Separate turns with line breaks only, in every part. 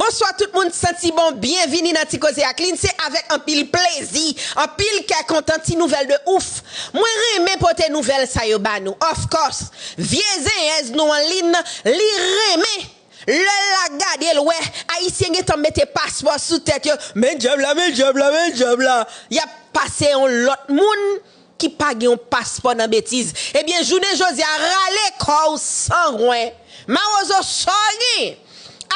Bonsoir tout le monde, senti bon, bienvenue dans Tikose Aklin, c'est avec un pile plaisir, un pile qui est content, ti nouvelle de ouf. Moi remè pote nouvelle ça yo ba nou. Of course, vieux nou en ligne, li remè. Le la gade le ouais, haïtien getan mette passeport sous tête yo, men job là. Y a passé on l'autre moun qui pa gen un passeport dans bêtise. Eh bien, journée jodi a rale corps sans roin. Ma ozo sorgi.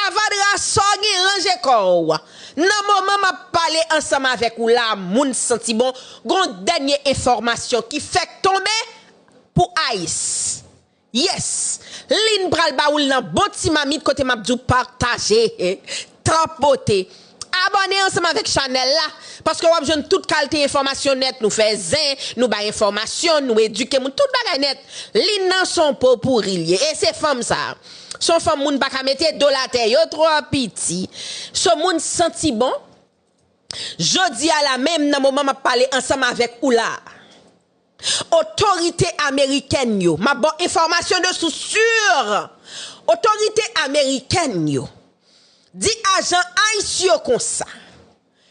Avadra sorgi range corps. Nan moment m'a parlé ensemble avec ou la moun senti bon, gon dernière information qui fait tomber pour Aïs. Yes, Lin pral ba ou nan bon ti mamite côté m'abdou partager, tapoter. Abonnez ensemble avec Chanel là parce que wap joine toute qualité information net nous fait zin, nous ba information, nous éduquer moun tout bagay net. Lin nan son pot pour lié et c'est femme ça. Son femme moun pa ka mette do la terre yo trop petit. Son moun senti bon. Jodi à la même nan moment m'a parler ensemble avec ou là. Autorité américaine yo, ma bon information de sous sûr. Autorité américaine yo. Di agent haïtien comme ça.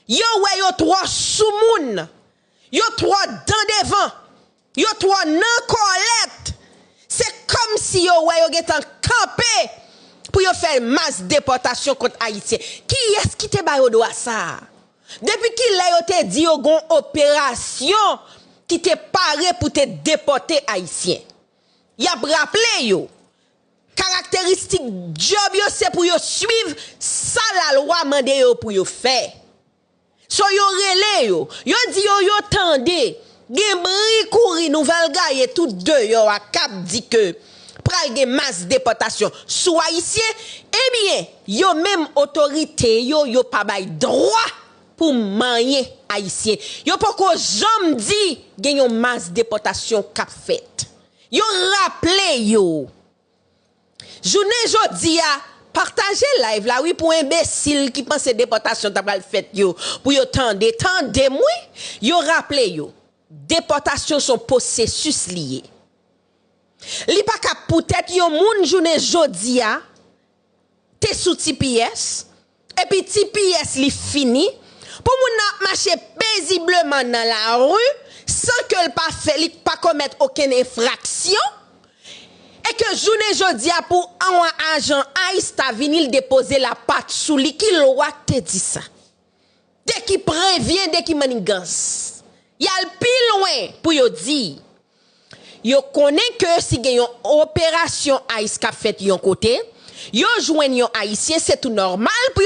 Yo ouais yo trois sous moun. Yo trois dans devant. Yo trois nan colette. C'est comme si yo ouais yo getan campé pour yo faire masse déportation contre haïtien. Qui est-ce qui te ba yo do ça? Depuis qu'il la yo te dit yo gon opération qui te paré pour te déporter haïtien. Y a rappelé yo. Caractéristique job yo c'est pour yo suivre ça la loi mande yo pour yo faire. So yo relé yo. Yo di yo tande. Gen bri kouri nouvelle gaye tout deux yo a cap dit que pral gen masse déportation sous haïtien. Eh bien, yo même autorité yo pa bay droit pour manier haïtien. Yo poko jam di gen yon masse déportation k'ap fait. Yo rappelé yo. Journée jodi a partager live là oui pour imbécile qui pense déportation t'a pral fait yo pour yo tande moi yo rappelé yo. Déportation son processus lié. Li pa ka pou tèt yon moun journée jodi a te sous TPS et puis TPS li fini pour moun na marcher paisiblement dans la rue sans que le pas fait li pas commettre aucune infraction et que journée jodi a pour un agent Aïs ta vinil déposer la patte sous li qui loi te dit ça. Dès qui prévient dès qui manigance. Y a le plus loin pour yo dire. Yo connaît que si gen yon opération Aïs ka fait yon côté, yo joigne yon haïtien c'est tout normal pour